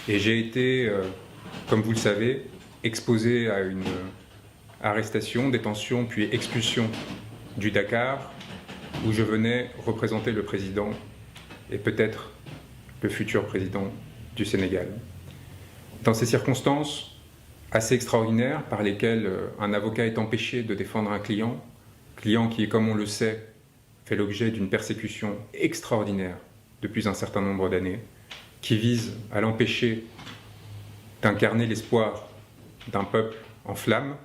Et j'ai été, comme vous le savez, exposé à une arrestation, détention, puis expulsion du Dakar, où je venais représenter le président et peut-être le futur président du Sénégal. Dans ces circonstances assez extraordinaires par lesquelles un avocat est empêché de défendre un client qui, comme on le sait, fait l'objet d'une persécution extraordinaire depuis un certain nombre d'années, qui vise à l'empêcher d'incarner l'espoir d'un peuple en flammes,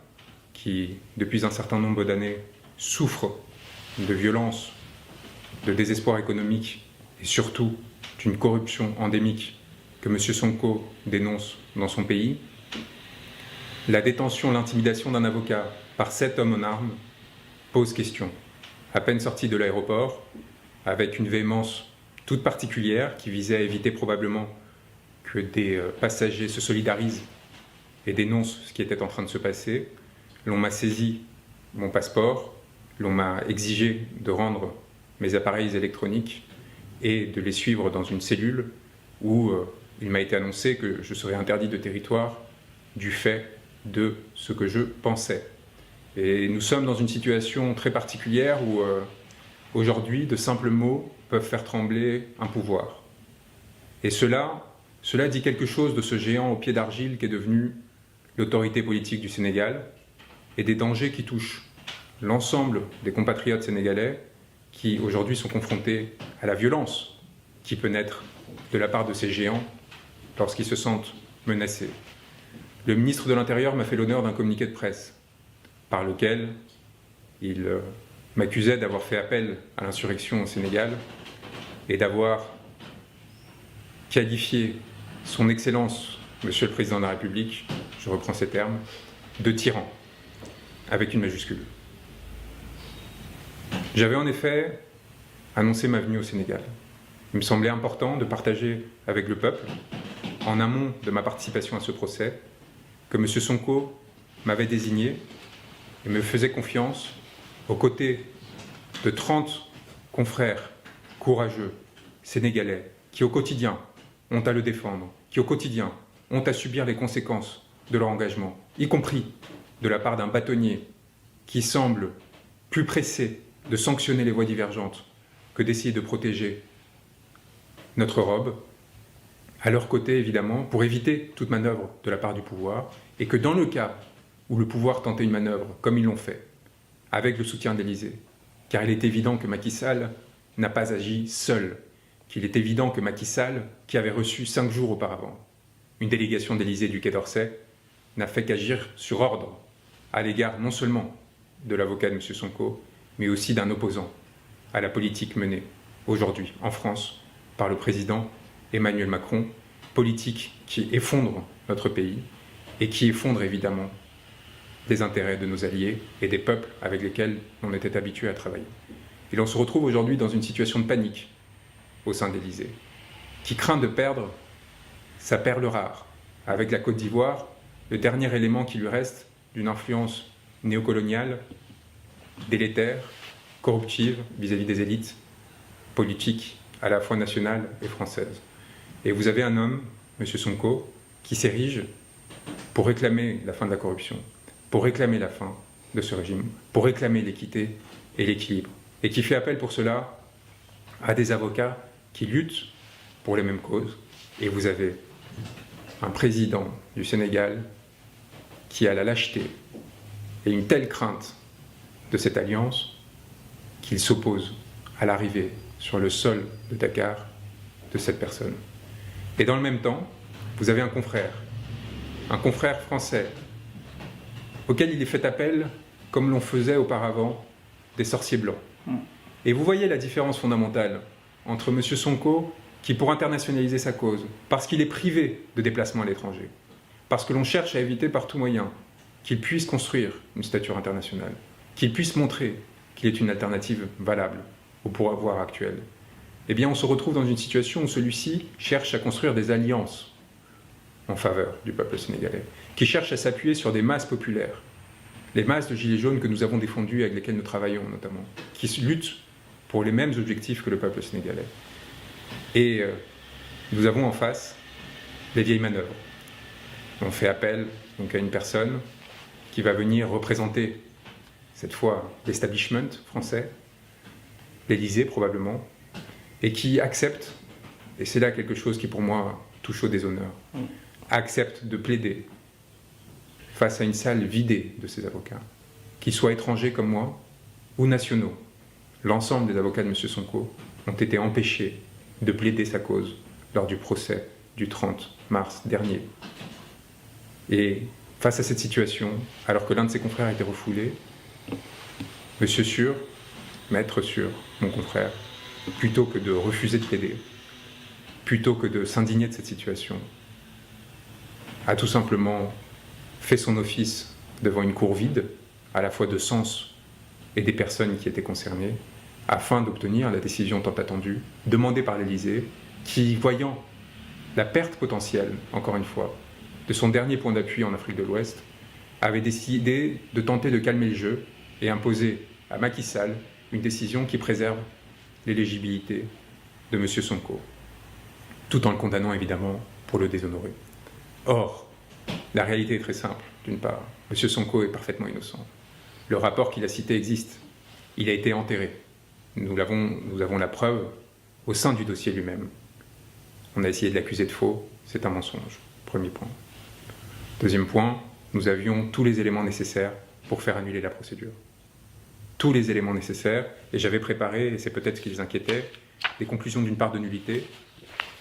qui, depuis un certain nombre d'années, souffre de violence, de désespoir économique et surtout d'une corruption endémique que M. Sonko dénonce dans son pays. La détention, l'intimidation d'un avocat par 7 hommes en armes pose question. À peine sorti de l'aéroport, avec une véhémence toute particulière qui visait à éviter probablement que des passagers se solidarisent et dénoncent ce qui était en train de se passer, l'on m'a saisi mon passeport, l'on m'a exigé de rendre mes appareils électroniques et de les suivre dans une cellule où il m'a été annoncé que je serais interdit de territoire du fait de ce que je pensais. Et nous sommes dans une situation très particulière où aujourd'hui, de simples mots peuvent faire trembler un pouvoir. Et cela dit quelque chose de ce géant au pied d'argile qui est devenu l'autorité politique du Sénégal et des dangers qui touchent l'ensemble des compatriotes sénégalais qui aujourd'hui sont confrontés à la violence qui peut naître de la part de ces géants lorsqu'ils se sentent menacés. Le ministre de l'Intérieur m'a fait l'honneur d'un communiqué de presse par lequel il m'accusait d'avoir fait appel à l'insurrection au Sénégal et d'avoir qualifié son Excellence, Monsieur le Président de la République, je reprends ces termes, de tyran, avec une majuscule. J'avais en effet annoncé ma venue au Sénégal. Il me semblait important de partager avec le peuple, en amont de ma participation à ce procès, que M. Sonko m'avait désigné et me faisait confiance aux côtés de 30 confrères courageux, sénégalais, qui au quotidien ont à le défendre, qui au quotidien ont à subir les conséquences de leur engagement, y compris de la part d'un bâtonnier qui semble plus pressé de sanctionner les voies divergentes que d'essayer de protéger notre robe, à leur côté évidemment, pour éviter toute manœuvre de la part du pouvoir, et que dans le cas où le pouvoir tentait une manœuvre, comme ils l'ont fait, avec le soutien d'Élysée, car il est évident que Macky Sall n'a pas agi seul, qu'il est évident que Macky Sall, qui avait reçu 5 jours auparavant une délégation d'Élysée du Quai d'Orsay, n'a fait qu'agir sur ordre à l'égard non seulement de l'avocat de M. Sonko, mais aussi d'un opposant à la politique menée aujourd'hui en France par le président Emmanuel Macron, politique qui effondre notre pays et qui effondre évidemment les intérêts de nos alliés et des peuples avec lesquels on était habitué à travailler. Et l'on se retrouve aujourd'hui dans une situation de panique au sein de l'Élysée, qui craint de perdre sa perle rare, avec la Côte d'Ivoire, le dernier élément qui lui reste d'une influence néocoloniale, délétère, corruptive vis-à-vis des élites politiques à la fois nationales et françaises. Et vous avez un homme, M. Sonko, qui s'érige pour réclamer la fin de la corruption, pour réclamer la fin de ce régime, pour réclamer l'équité et l'équilibre, et qui fait appel pour cela à des avocats qui luttent pour les mêmes causes. Et vous avez un président du Sénégal qui a la lâcheté et une telle crainte de cette alliance qu'il s'oppose à l'arrivée sur le sol de Dakar de cette personne. Et dans le même temps, vous avez un confrère français, auquel il est fait appel comme l'on faisait auparavant des sorciers blancs. Et vous voyez la différence fondamentale entre M. Sonko, qui pour internationaliser sa cause, parce qu'il est privé de déplacement à l'étranger, parce que l'on cherche à éviter par tout moyen qu'il puisse construire une stature internationale, qu'il puisse montrer qu'il est une alternative valable au pouvoir actuel, eh bien on se retrouve dans une situation où celui-ci cherche à construire des alliances en faveur du peuple sénégalais, qui cherche à s'appuyer sur des masses populaires, les masses de gilets jaunes que nous avons défendues, avec lesquelles nous travaillons notamment, qui luttent pour les mêmes objectifs que le peuple sénégalais. Et Nous avons en face les vieilles manœuvres. On fait appel donc à une personne qui va venir représenter, cette fois, l'establishment français, l'Élysée probablement, et qui accepte, et c'est là quelque chose qui pour moi touche au déshonneur, accepte de plaider face à une salle vidée de ses avocats, qu'ils soient étrangers comme moi ou nationaux. L'ensemble des avocats de M. Sonko ont été empêchés de plaider sa cause lors du procès du 30 mars dernier. Et face à cette situation, alors que l'un de ses confrères a été refoulé, Monsieur Sûr, Maître Sûr, mon confrère, plutôt que de refuser de plaider, plutôt que de s'indigner de cette situation, a tout simplement fait son office devant une cour vide, à la fois de sens et des personnes qui étaient concernées, afin d'obtenir la décision tant attendue, demandée par l'Élysée, qui, voyant la perte potentielle, encore une fois, de son dernier point d'appui en Afrique de l'Ouest, avait décidé de tenter de calmer le jeu et imposer à Macky Sall une décision qui préserve l'éligibilité de M. Sonko, tout en le condamnant évidemment pour le déshonorer. Or, la réalité est très simple. D'une part, M. Sonko est parfaitement innocent. Le rapport qu'il a cité existe. Il a été enterré. Nous avons la preuve au sein du dossier lui-même. On a essayé de l'accuser de faux, c'est un mensonge. Premier point. Deuxième point, nous avions tous les éléments nécessaires pour faire annuler la procédure. Tous les éléments nécessaires, et j'avais préparé, et c'est peut-être ce qui les inquiétait, des conclusions d'une part de nullité,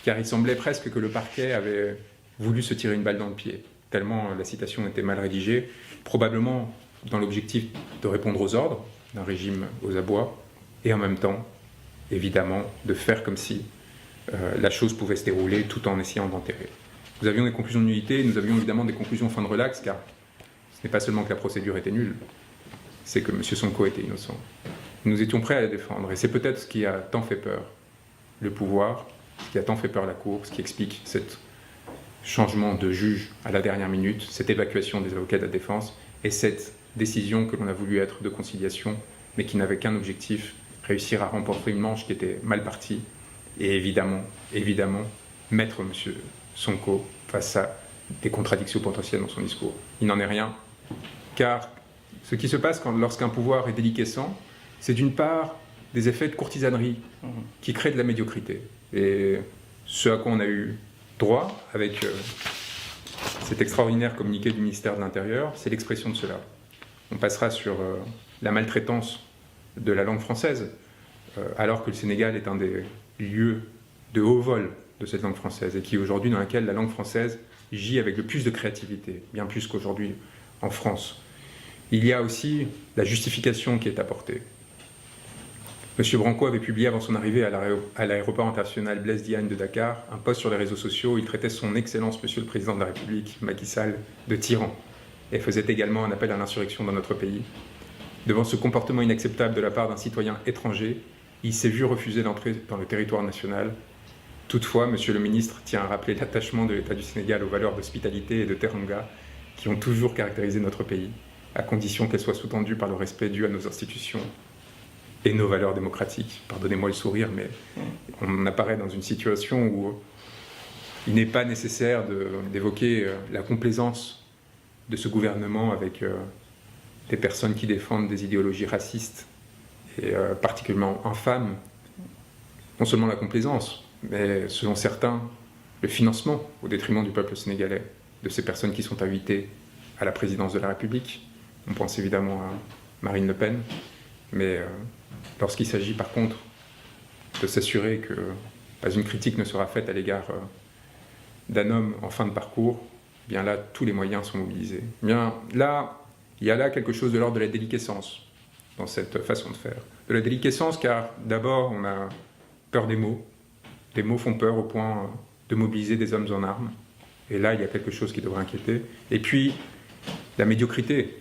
car il semblait presque que le parquet avait voulu se tirer une balle dans le pied, tellement la citation était mal rédigée, probablement dans l'objectif de répondre aux ordres d'un régime aux abois, et en même temps, évidemment, de faire comme si la chose pouvait se dérouler tout en essayant d'enterrer. Nous avions des conclusions de nullité, nous avions évidemment des conclusions fin de relax, car ce n'est pas seulement que la procédure était nulle, c'est que M. Sonko était innocent. Nous étions prêts à la défendre, et c'est peut-être ce qui a tant fait peur le pouvoir, ce qui a tant fait peur la Cour, ce qui explique ce changement de juge à la dernière minute, cette évacuation des avocats de la défense, et cette décision que l'on a voulu être de conciliation, mais qui n'avait qu'un objectif, réussir à remporter une manche qui était mal partie, et évidemment, mettre M. Sonko face à des contradictions potentielles dans son discours. Il n'en est rien, car ce qui se passe lorsqu'un pouvoir est déliquescent, c'est d'une part des effets de courtisanerie qui créent de la médiocrité. Et ce à quoi on a eu droit avec cet extraordinaire communiqué du ministère de l'Intérieur, c'est l'expression de cela. On passera sur la maltraitance de la langue française, alors que le Sénégal est un des lieux de haut vol de cette langue française, et qui aujourd'hui dans laquelle la langue française gît avec le plus de créativité, bien plus qu'aujourd'hui en France. Il y a aussi la justification qui est apportée. M. Branco avait publié avant son arrivée à l'aéroport international Blaise Diagne de Dakar un post sur les réseaux sociaux où il traitait son Excellence Monsieur le Président de la République, Macky Sall, de tyran, et faisait également un appel à l'insurrection dans notre pays. Devant ce comportement inacceptable de la part d'un citoyen étranger, il s'est vu refuser l'entrée dans le territoire national. Toutefois, Monsieur le Ministre tient à rappeler l'attachement de l'État du Sénégal aux valeurs d'hospitalité et de teranga qui ont toujours caractérisé notre pays, à condition qu'elles soient sous-tendues par le respect dû à nos institutions et nos valeurs démocratiques. Pardonnez-moi le sourire, mais on apparaît dans une situation où il n'est pas nécessaire d'évoquer la complaisance de ce gouvernement avec des personnes qui défendent des idéologies racistes et particulièrement infâmes. Non seulement la complaisance, mais selon certains, le financement au détriment du peuple sénégalais, de ces personnes qui sont invitées à la présidence de la République. On pense évidemment à Marine Le Pen, mais lorsqu'il s'agit par contre de s'assurer que pas une critique ne sera faite à l'égard d'un homme en fin de parcours, eh bien là, tous les moyens sont mobilisés. Eh bien là, il y a là quelque chose de l'ordre de la déliquescence dans cette façon de faire. De la déliquescence car d'abord, on a peur des mots. Les mots font peur au point de mobiliser des hommes en armes. Et là, il y a quelque chose qui devrait inquiéter. Et puis, la médiocrité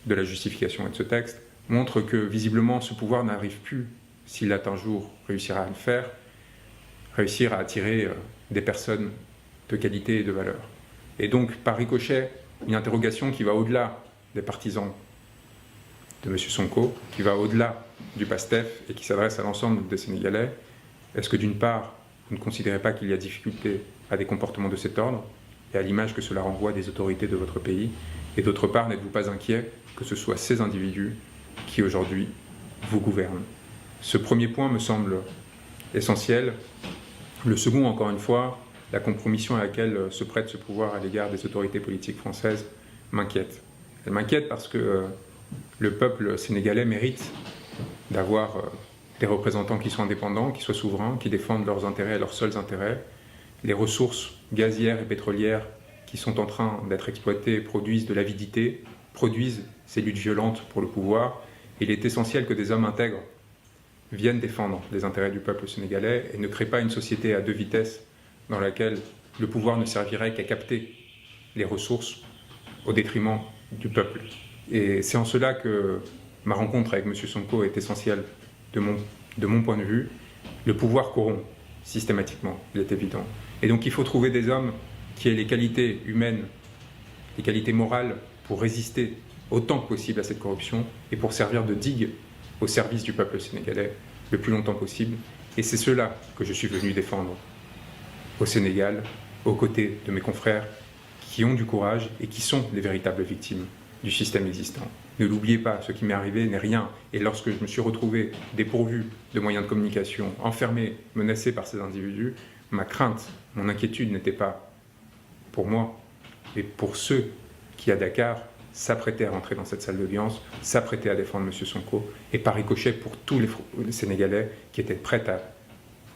de la justification et de ce texte montre que, visiblement, ce pouvoir n'arrive plus, s'il a un jour réussira à le faire, réussir à attirer des personnes de qualité et de valeur. Et donc, par ricochet, une interrogation qui va au-delà des partisans de M. Sonko, qui va au-delà du PASTEF et qui s'adresse à l'ensemble des Sénégalais. Est-ce que, d'une part, vous ne considérez pas qu'il y a difficulté à des comportements de cet ordre et à l'image que cela renvoie des autorités de votre pays? Et d'autre part, n'êtes-vous pas inquiet que ce soit ces individus qui aujourd'hui vous gouvernent? Ce premier point me semble essentiel. Le second, encore une fois, la compromission à laquelle se prête ce pouvoir à l'égard des autorités politiques françaises m'inquiète. Elle m'inquiète parce que le peuple sénégalais mérite d'avoir des représentants qui soient indépendants, qui soient souverains, qui défendent leurs intérêts et leurs seuls intérêts. Les ressources gazières et pétrolières qui sont en train d'être exploitées produisent de l'avidité, produisent ces luttes violentes pour le pouvoir. Il est essentiel que des hommes intègres viennent défendre les intérêts du peuple sénégalais et ne créent pas une société à deux vitesses dans laquelle le pouvoir ne servirait qu'à capter les ressources au détriment du peuple. Et c'est en cela que ma rencontre avec M. Sonko est essentielle de mon point de vue. Le pouvoir corrompt systématiquement, il est évident. Et donc il faut trouver des hommes qui aient les qualités humaines, les qualités morales pour résister autant que possible à cette corruption et pour servir de digue au service du peuple sénégalais le plus longtemps possible. Et c'est cela que je suis venu défendre au Sénégal, aux côtés de mes confrères qui ont du courage et qui sont les véritables victimes du système existant. Ne l'oubliez pas, ce qui m'est arrivé n'est rien. Et lorsque je me suis retrouvé dépourvu de moyens de communication, enfermé, menacé par ces individus, ma crainte, mon inquiétude n'était pas pour moi, mais pour ceux qui, à Dakar, s'apprêtaient à rentrer dans cette salle d'audience, s'apprêtaient à défendre M. Sonko, et par ricochet pour tous les Sénégalais qui étaient prêts à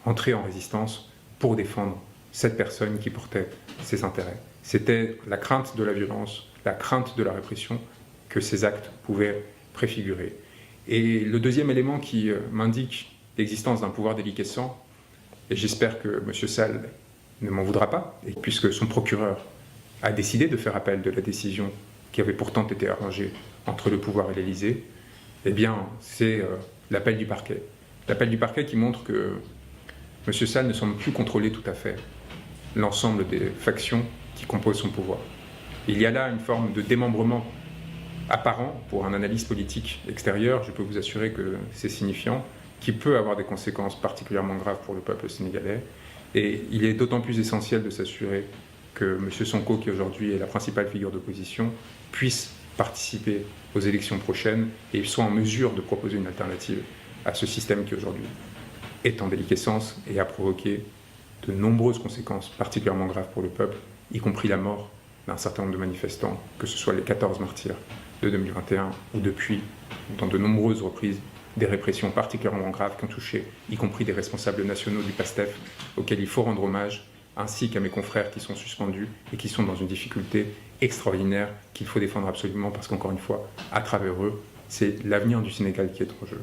entrer en résistance pour défendre cette personne qui portait ses intérêts. C'était la crainte de la violence, la crainte de la répression que ces actes pouvaient préfigurer. Et le deuxième élément qui m'indique l'existence d'un pouvoir déliquescent, et j'espère que M. Sall ne m'en voudra pas, et puisque son procureur a décidé de faire appel de la décision qui avait pourtant été arrangée entre le pouvoir et l'Élysée, eh bien, c'est l'appel du parquet. L'appel du parquet qui montre que M. Sall ne semble plus contrôler tout à fait l'ensemble des factions qui composent son pouvoir. Il y a là une forme de démembrement apparent pour un analyste politique extérieur, je peux vous assurer que c'est signifiant, qui peut avoir des conséquences particulièrement graves pour le peuple sénégalais. Et il est d'autant plus essentiel de s'assurer que M. Sonko, qui aujourd'hui est la principale figure d'opposition, puisse participer aux élections prochaines et soit en mesure de proposer une alternative à ce système qui aujourd'hui est en déliquescence et a provoqué de nombreuses conséquences particulièrement graves pour le peuple, y compris la mort d'un certain nombre de manifestants, que ce soit les 14 martyrs de 2021 ou depuis, dans de nombreuses reprises, des répressions particulièrement graves qui ont touché, y compris des responsables nationaux du PASTEF, auxquels il faut rendre hommage, ainsi qu'à mes confrères qui sont suspendus et qui sont dans une difficulté extraordinaire qu'il faut défendre absolument parce qu'encore une fois, à travers eux, c'est l'avenir du Sénégal qui est en jeu.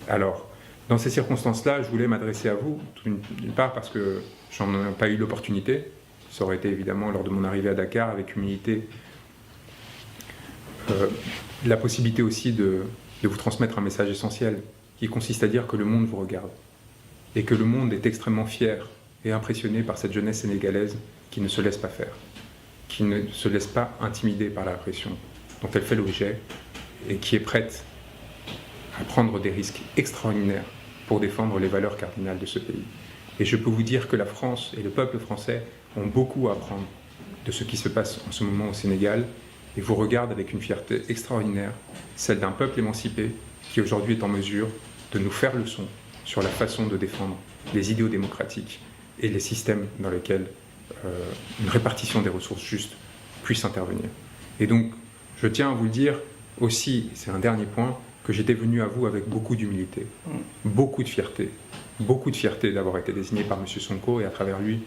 Alors, dans ces circonstances-là, je voulais m'adresser à vous, d'une part parce que j'en ai pas eu l'opportunité, ça aurait été évidemment lors de mon arrivée à Dakar avec humilité, la possibilité aussi de vous transmettre un message essentiel qui consiste à dire que le monde vous regarde et que le monde est extrêmement fier et impressionné par cette jeunesse sénégalaise qui ne se laisse pas faire, qui ne se laisse pas intimider par la répression dont elle fait l'objet et qui est prête à prendre des risques extraordinaires pour défendre les valeurs cardinales de ce pays. Et je peux vous dire que la France et le peuple français ont beaucoup à apprendre de ce qui se passe en ce moment au Sénégal et vous regardent avec une fierté extraordinaire, celle d'un peuple émancipé qui aujourd'hui est en mesure de nous faire leçon sur la façon de défendre les idéaux démocratiques et les systèmes dans lesquels une répartition des ressources justes puisse intervenir. Et donc, je tiens à vous le dire aussi, c'est un dernier point, que j'étais venu à vous avec beaucoup d'humilité, beaucoup de fierté d'avoir été désigné par M. Sonko et à travers lui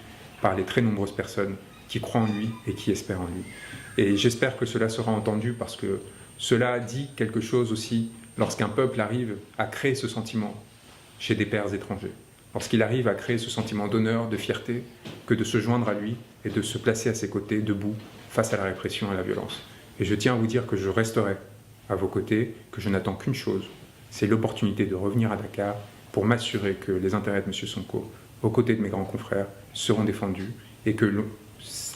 par les très nombreuses personnes qui croient en lui et qui espèrent en lui. Et j'espère que cela sera entendu parce que cela dit quelque chose aussi lorsqu'un peuple arrive à créer ce sentiment chez des pairs étrangers, lorsqu'il arrive à créer ce sentiment d'honneur, de fierté, que de se joindre à lui et de se placer à ses côtés, debout, face à la répression et à la violence. Et je tiens à vous dire que je resterai à vos côtés, que je n'attends qu'une chose, c'est l'opportunité de revenir à Dakar pour m'assurer que les intérêts de M. Sonko, aux côtés de mes grands confrères, seront défendus et que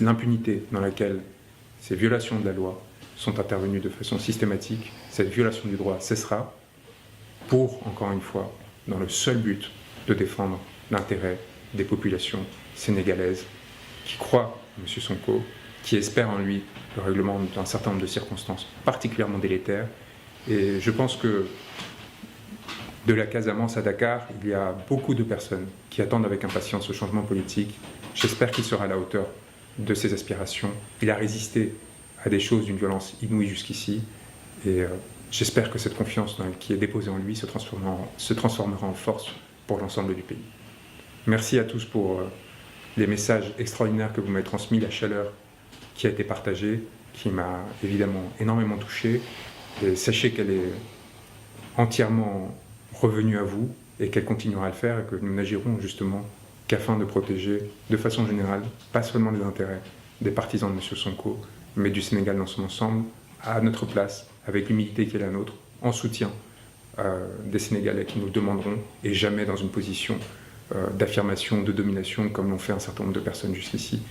l'impunité dans laquelle ces violations de la loi sont intervenues de façon systématique, cette violation du droit cessera pour, encore une fois, dans le seul but de défendre l'intérêt des populations sénégalaises qui croient en M. Sonko, qui espèrent en lui le règlement d'un certain nombre de circonstances particulièrement délétères. Et je pense que de la Casamance à Dakar, il y a beaucoup de personnes qui attendent avec impatience ce changement politique. J'espère qu'il sera à la hauteur de ses aspirations. Il a résisté à des choses d'une violence inouïe jusqu'ici. Et j'espère que cette confiance qui est déposée en lui se transformera en force pour l'ensemble du pays. Merci à tous pour les messages extraordinaires que vous m'avez transmis, la chaleur qui a été partagée, qui m'a évidemment énormément touché. Et sachez qu'elle est entièrement revenue à vous et qu'elle continuera à le faire et que nous n'agirons justement qu'afin de protéger de façon générale, pas seulement les intérêts des partisans de M. Sonko, mais du Sénégal dans son ensemble, à notre place, avec l'humilité qui est la nôtre, en soutien des Sénégalais qui nous demanderont, et jamais dans une position d'affirmation, de domination, comme l'ont fait un certain nombre de personnes jusqu'ici,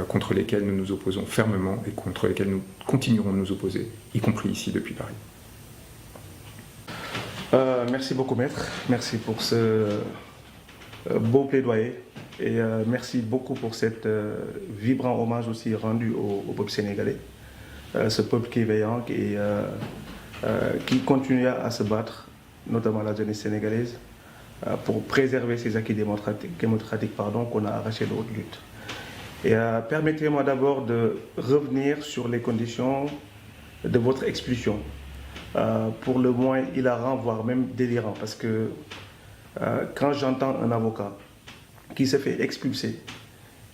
contre lesquelles nous nous opposons fermement et contre lesquelles nous continuerons de nous opposer, y compris ici depuis Paris. Merci beaucoup, Maître. Merci pour ce beau plaidoyer et merci beaucoup pour cet vibrant hommage aussi rendu au peuple sénégalais, ce peuple qui est veillant et qui continue à se battre, notamment la jeunesse sénégalaise, pour préserver ces acquis démocratiques qu'on a arrachés de haute lutte. Et permettez-moi d'abord de revenir sur les conditions de votre expulsion. Pour le moins hilarant, voire même délirant, parce que quand j'entends un avocat qui se fait expulser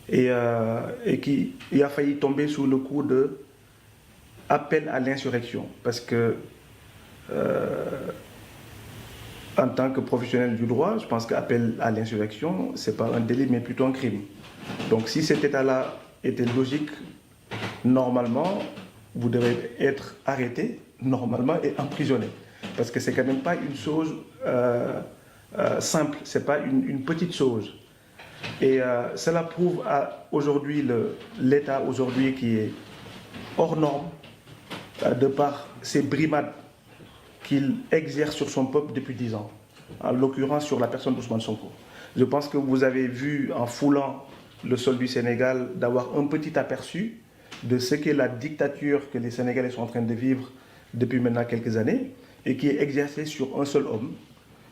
et qui a failli tomber sous le coup de appel à l'insurrection, parce que en tant que professionnel du droit, je pense qu'appel à l'insurrection, ce n'est pas un délit, mais plutôt un crime. Donc si cet état-là était logique, normalement, vous devez être arrêté, normalement, et emprisonné. Parce que c'est quand même pas une chose simple, c'est pas une petite chose. Et cela prouve aujourd'hui l'État aujourd'hui qui est hors norme, de par ces brimades qu'il exerce sur son peuple depuis 10 ans, en l'occurrence sur la personne d'Ousmane Sonko. Je pense que vous avez vu, en foulant le sol du Sénégal, d'avoir un petit aperçu de ce qu'est la dictature que les Sénégalais sont en train de vivre depuis maintenant quelques années, et qui est exercée sur un seul homme,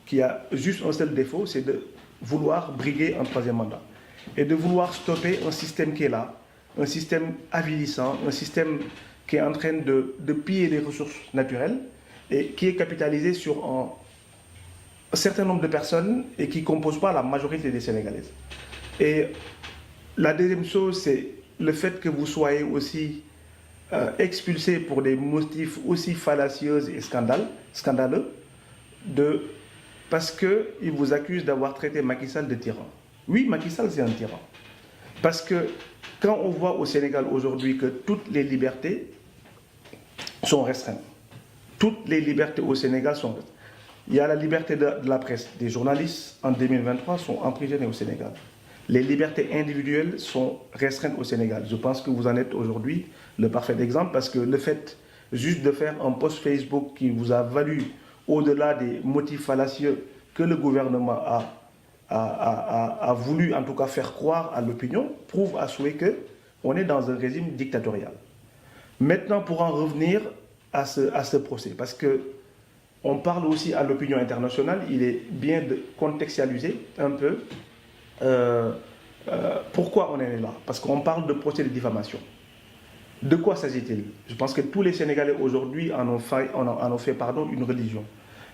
qui a juste un seul défaut, c'est de vouloir briguer un troisième mandat, et de vouloir stopper un système qui est là, un système avilissant, un système qui est en train de piller les ressources naturelles, et qui est capitalisé sur un certain nombre de personnes et qui ne compose pas la majorité des Sénégalaises. Et la deuxième chose, c'est le fait que vous soyez aussi expulsé pour des motifs aussi fallacieux et scandaleux, parce qu'ils vous accusent d'avoir traité Macky Sall de tyran. Oui, Macky Sall, c'est un tyran. Parce que quand on voit au Sénégal aujourd'hui que toutes les libertés sont restreintes, toutes les libertés au Sénégal sont restreintes. Il y a la liberté de la presse. Des journalistes, en 2023, sont emprisonnés au Sénégal. Les libertés individuelles sont restreintes au Sénégal. Je pense que vous en êtes aujourd'hui le parfait exemple, parce que le fait juste de faire un post Facebook qui vous a valu, au-delà des motifs fallacieux que le gouvernement a voulu en tout cas faire croire à l'opinion, prouve à souhait qu'on est dans un régime dictatorial. Maintenant, pour en revenir à ce procès, parce qu'on parle aussi à l'opinion internationale, il est bien de contextualiser un peu pourquoi on est là. Parce qu'on parle de procès de diffamation. De quoi s'agit-il? Je pense que tous les Sénégalais aujourd'hui en ont fait une religion.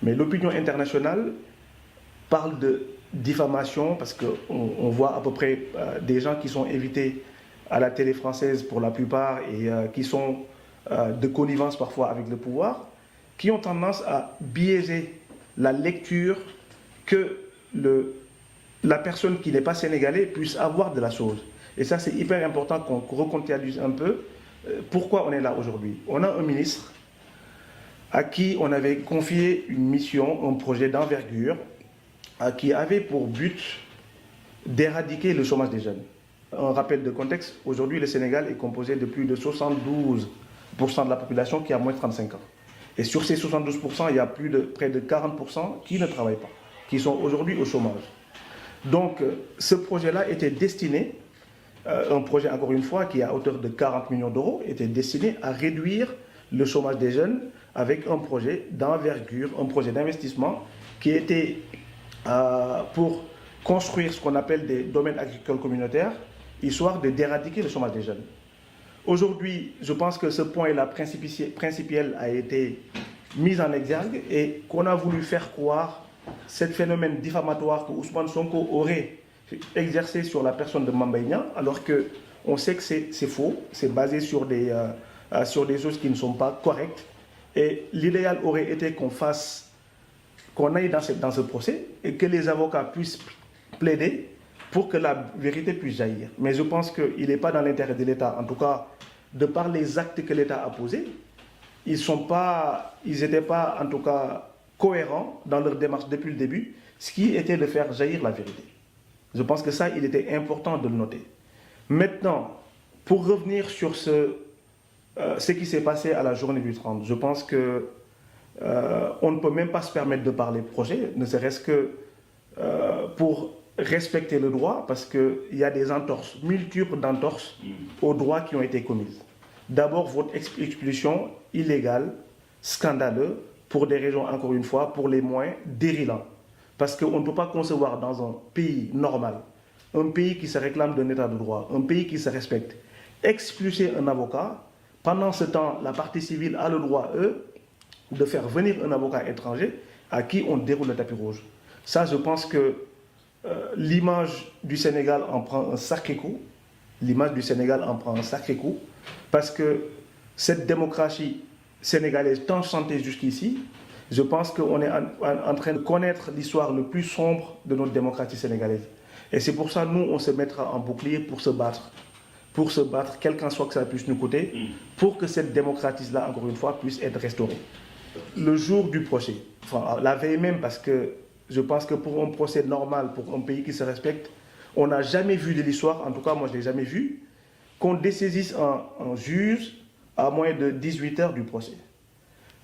Mais l'opinion internationale parle de diffamation parce qu'on voit à peu près des gens qui sont invités à la télé française pour la plupart et qui sont de connivence parfois avec le pouvoir, qui ont tendance à biaiser la lecture que la personne qui n'est pas sénégalais puisse avoir de la chose. Et ça, c'est hyper important qu'on recontextualise un peu pourquoi on est là aujourd'hui. On a un ministre à qui on avait confié une mission, un projet d'envergure, qui avait pour but d'éradiquer le chômage des jeunes. Un rappel de contexte, aujourd'hui le Sénégal est composé de plus de 72% de la population qui a moins de 35 ans. Et sur ces 72%, il y a près de 40% qui ne travaillent pas, qui sont aujourd'hui au chômage. Donc, ce projet-là était destiné, un projet, encore une fois, qui est à hauteur de 40 millions d'euros, était destiné à réduire le chômage des jeunes avec un projet d'envergure, un projet d'investissement qui était pour construire ce qu'on appelle des domaines agricoles communautaires, histoire d'éradiquer le chômage des jeunes. Aujourd'hui, je pense que ce point-là principiel a été mis en exergue et qu'on a voulu faire croire ce phénomène diffamatoire que Ousmane Sonko aurait exercé sur la personne de Mame Mbaye Niang, alors qu'on sait que c'est faux, c'est basé sur des choses qui ne sont pas correctes. Et l'idéal aurait été qu'on aille dans ce procès et que les avocats puissent plaider pour que la vérité puisse jaillir. Mais je pense qu'il n'est pas dans l'intérêt de l'État, en tout cas, de par les actes que l'État a posés, ils n'étaient pas, en tout cas, cohérents dans leur démarche depuis le début, ce qui était de faire jaillir la vérité. Je pense que ça, il était important de le noter. Maintenant, pour revenir sur ce qui s'est passé à la journée du 30, je pense que on ne peut même pas se permettre de parler projet, ne serait-ce que pour respecter le droit, parce qu'il y a des entorses, multiples d'entorses aux droits qui ont été commises. D'abord, votre expulsion illégale, scandaleuse, pour des raisons, encore une fois, pour les moins dérilants. Parce qu'on ne peut pas concevoir dans un pays normal, un pays qui se réclame d'un état de droit, un pays qui se respecte, expulser un avocat. Pendant ce temps, la partie civile a le droit, eux, de faire venir un avocat étranger à qui on déroule le tapis rouge. Ça, je pense que l'image du Sénégal en prend un sacré coup. L'image du Sénégal en prend un sacré coup. Parce que cette démocratie sénégalaise tant chantée jusqu'ici, je pense qu'on est en train de connaître l'histoire le plus sombre de notre démocratie sénégalaise. Et c'est pour ça, nous, on se mettra en bouclier pour se battre. Pour se battre, quel qu'en soit que ça puisse nous coûter, pour que cette démocratie-là, encore une fois, puisse être restaurée. Le jour du procès, enfin, la veille même, parce que je pense que pour un procès normal, pour un pays qui se respecte, on n'a jamais vu de l'histoire, en tout cas moi je ne l'ai jamais vu, qu'on dessaisisse un juge à moins de 18 heures du procès.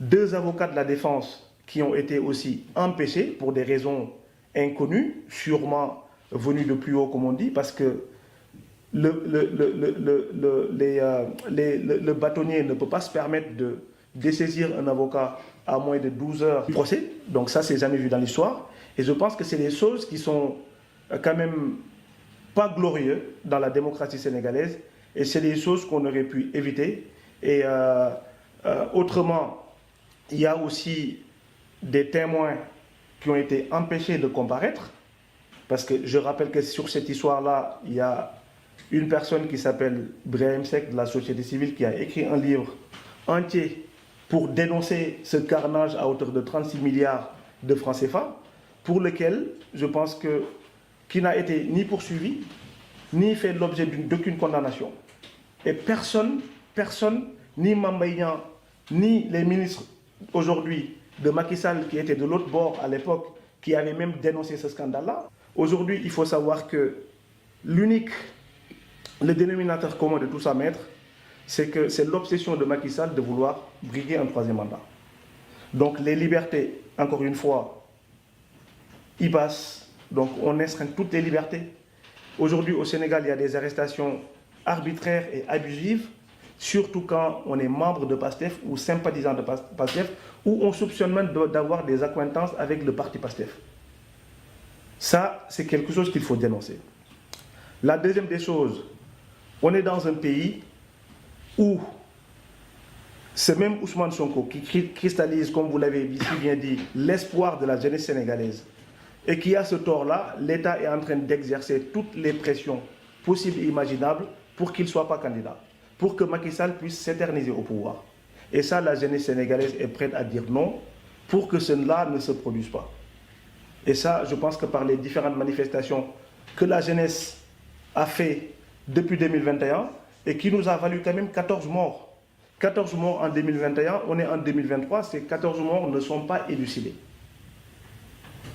2 avocats de la défense qui ont été aussi empêchés pour des raisons inconnues, sûrement venues de plus haut comme on dit, parce que le bâtonnier ne peut pas se permettre de dessaisir un avocat à moins de 12 heures du procès. Donc ça, c'est jamais vu dans l'histoire. Et je pense que c'est des choses qui sont quand même pas glorieuses dans la démocratie sénégalaise. Et c'est des choses qu'on aurait pu éviter. Et autrement, il y a aussi des témoins qui ont été empêchés de comparaître. Parce que je rappelle que sur cette histoire-là, il y a une personne qui s'appelle Brahim Seck de la société civile qui a écrit un livre entier pour dénoncer ce carnage à hauteur de 36 milliards de francs CFA, pour lequel je pense qu'il n'a été ni poursuivi, ni fait l'objet d'aucune condamnation. Et personne, ni Mame Mbaye Niang, ni les ministres aujourd'hui de Macky Sall qui étaient de l'autre bord à l'époque, qui avaient même dénoncé ce scandale-là. Aujourd'hui, il faut savoir que le dénominateur commun de tout ça, maître, c'est que c'est l'obsession de Macky Sall de vouloir briguer un 3e mandat. Donc les libertés, encore une fois, y passent. Donc on restreint toutes les libertés. Aujourd'hui au Sénégal, il y a des arrestations arbitraires et abusives, surtout quand on est membre de PASTEF ou sympathisant de PASTEF, ou on soupçonne même d'avoir des accointances avec le parti PASTEF. Ça, c'est quelque chose qu'il faut dénoncer. La deuxième des choses, on est dans un pays où c'est même Ousmane Sonko qui cristallise, comme vous l'avez si bien dit, l'espoir de la jeunesse sénégalaise. Et qui a ce tort-là, l'État est en train d'exercer toutes les pressions possibles et imaginables pour qu'il ne soit pas candidat, pour que Macky Sall puisse s'éterniser au pouvoir. Et ça, la jeunesse sénégalaise est prête à dire non pour que cela ne se produise pas. Et ça, je pense que par les différentes manifestations que la jeunesse a fait depuis 2021 et qui nous a valu quand même 14 morts. 14 morts en 2021, on est en 2023, ces 14 morts ne sont pas élucidés.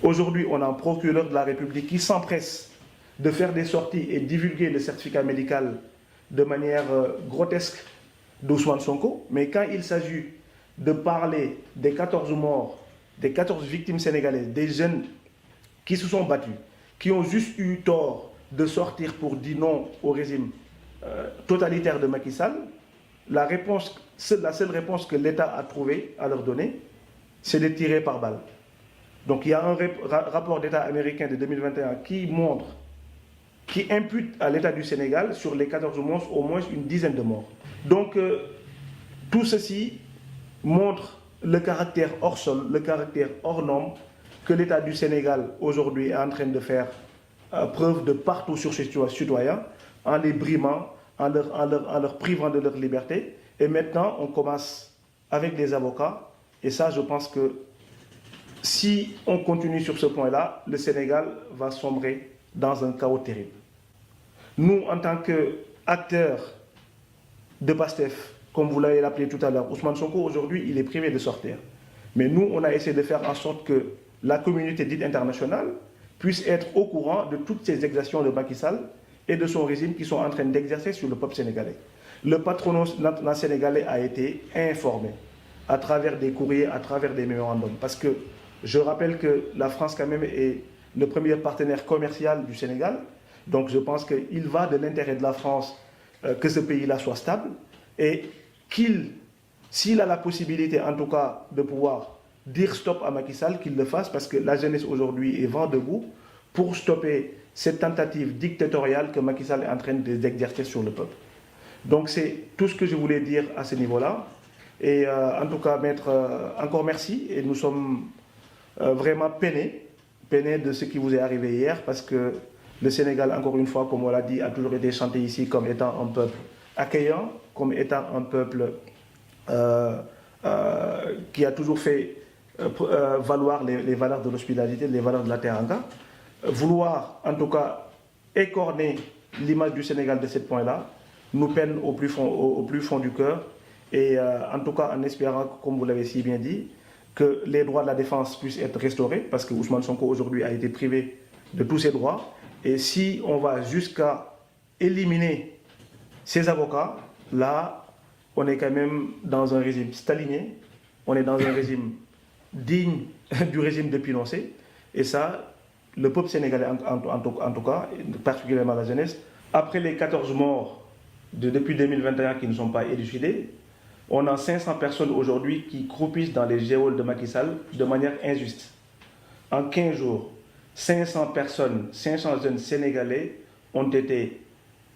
Aujourd'hui, on a un procureur de la République qui s'empresse de faire des sorties et divulguer le certificat médical de manière grotesque d'Ousmane Sonko, mais quand il s'agit de parler des 14 morts, des 14 victimes sénégalaises, des jeunes qui se sont battus, qui ont juste eu tort de sortir pour dire non au régime totalitaire de Macky Sall, la seule réponse que l'État a trouvée à leur donner, c'est de tirer par balle. Donc il y a un rapport d'État américain de 2021 qui impute à l'État du Sénégal, sur les 14 morts, au moins une dizaine de morts. Donc tout ceci montre le caractère hors sol, le caractère hors norme que l'État du Sénégal aujourd'hui est en train de faire preuve de partout sur ses citoyens, en les brimant, en leur privant de leur liberté. Et maintenant, on commence avec des avocats. Et ça, je pense que si on continue sur ce point-là, le Sénégal va sombrer dans un chaos terrible. Nous, en tant qu'acteurs de PASTEF, comme vous l'avez appelé tout à l'heure, Ousmane Sonko, aujourd'hui, il est privé de sortir. Mais nous, on a essayé de faire en sorte que la communauté dite internationale puisse être au courant de toutes ces exactions de Macky Sall et de son régime qui sont en train d'exercer sur le peuple sénégalais. Le patronat sénégalais a été informé à travers des courriers, à travers des mémorandums. Parce que je rappelle que la France, quand même, est le premier partenaire commercial du Sénégal. Donc je pense qu'il va de l'intérêt de la France que ce pays-là soit stable et s'il a la possibilité, en tout cas, de pouvoir dire stop à Macky Sall, qu'il le fasse, parce que la jeunesse aujourd'hui est vent debout pour stopper cette tentative dictatoriale que Macky Sall est en train d'exercer sur le peuple. Donc c'est tout ce que je voulais dire à ce niveau-là. Et en tout cas, Maître, encore merci. Et nous sommes vraiment peinés de ce qui vous est arrivé hier, parce que le Sénégal, encore une fois, comme on l'a dit, a toujours été chanté ici comme étant un peuple accueillant, comme étant un peuple qui a toujours fait valoir les valeurs de l'hospitalité, les valeurs de la teranga. Vouloir, en tout cas, écorner l'image du Sénégal de ce point-là, nous peine au plus fond du cœur. Et en tout cas, en espérant, comme vous l'avez si bien dit, que les droits de la défense puissent être restaurés, parce que Ousmane Sonko aujourd'hui a été privé de tous ses droits. Et si on va jusqu'à éliminer ces avocats, là, on est quand même dans un régime stalinien, on est dans un régime digne du régime de Pinochet. Et ça, le peuple sénégalais, en tout cas, particulièrement la jeunesse, après les 14 morts depuis 2021 qui ne sont pas élucidés, on a 500 personnes aujourd'hui qui croupissent dans les geôles de Macky Sall de manière injuste. En 15 jours, 500 personnes, 500 jeunes sénégalais ont été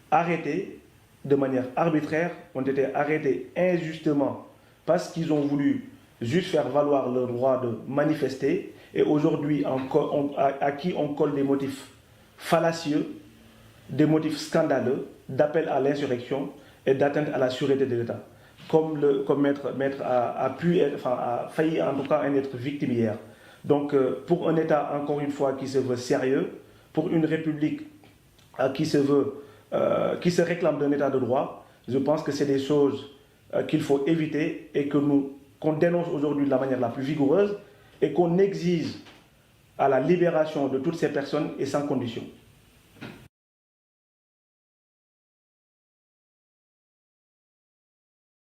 arrêtés de manière arbitraire, ont été arrêtés injustement parce qu'ils ont voulu juste faire valoir leur droit de manifester. Et aujourd'hui, à qui on colle des motifs fallacieux, des motifs scandaleux, d'appel à l'insurrection et d'atteinte à la sûreté de l'État. Comme Maître a failli en tout cas en être victime hier. Donc pour un État, encore une fois, qui se veut sérieux, pour une République qui se réclame d'un État de droit, je pense que c'est des choses qu'il faut éviter et qu'on dénonce aujourd'hui de la manière la plus vigoureuse et qu'on exige à la libération de toutes ces personnes et sans condition.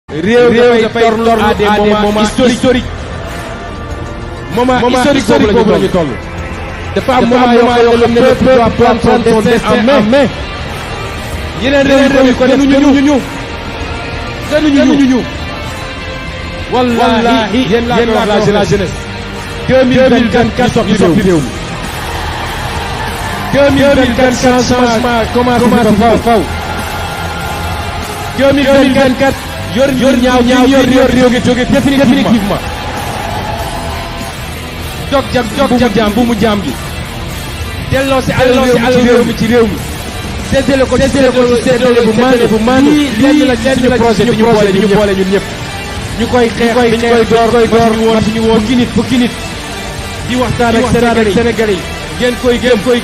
réew dafay toll à des moments historiques moment historique boobu la ñu toll dafa am moment yoo xam ne le peuple doit prendre son destin en main yeneen réew yi ko gënuñu ñu wallahi yéen la jeunesse 2024 ñu soppi réew mi 2024 changement commencé fa faw 2024 yor réew gi jóge définitivement jog jam bu mu jaam gi delloo si àll réew mi ci réew mi séddale ko bu maandu lii la suñu projet bi ñu boole ñun ñëpp ñu koy xeex bi ñu koy door suñu woon fukki nit di waxtaan ak Sénégalais yi ngeen koy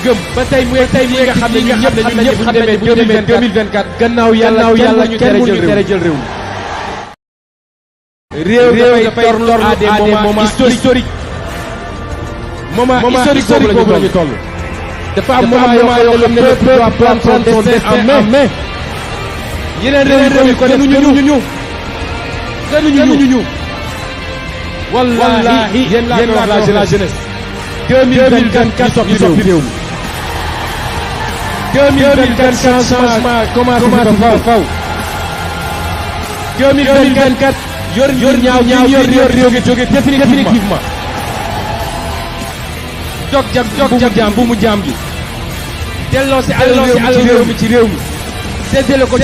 gëm ba tey muy nga xam ne ñun ñëpp xam nañ bu ñu demee 2024 gannaaw yàlla ñu tere jël réew mi réew dafay toll à des moments historiques moment historique boobu la ñu toll dafa am moment yoo xam ne le peuple doit prendre son destin en main yeneen réew yi ko gënuñu ñu wallahi yéen la jeunesse 2024 ñu soppi réew mi 2024 changement commencé na faw 2024 yor ñaaw yor réew mi jóge définitivement dog jam bu mu jaam gi delloo si alal réew mi ci réew mi séddale ko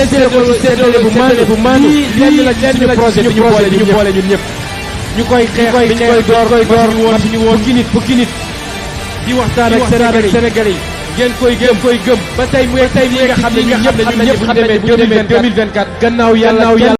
bu maanu lii la suñu projet bi ñu boole ñun ñëpp ñu koy xeex bi ñu koy door ñu woon fukki nit di waxtaan ak Sénégalais yi ngeen koy gëm ba tey muy nga xam ne ñun ñëpp xam nañu bu ñu demee 2024 gannaaw yàlla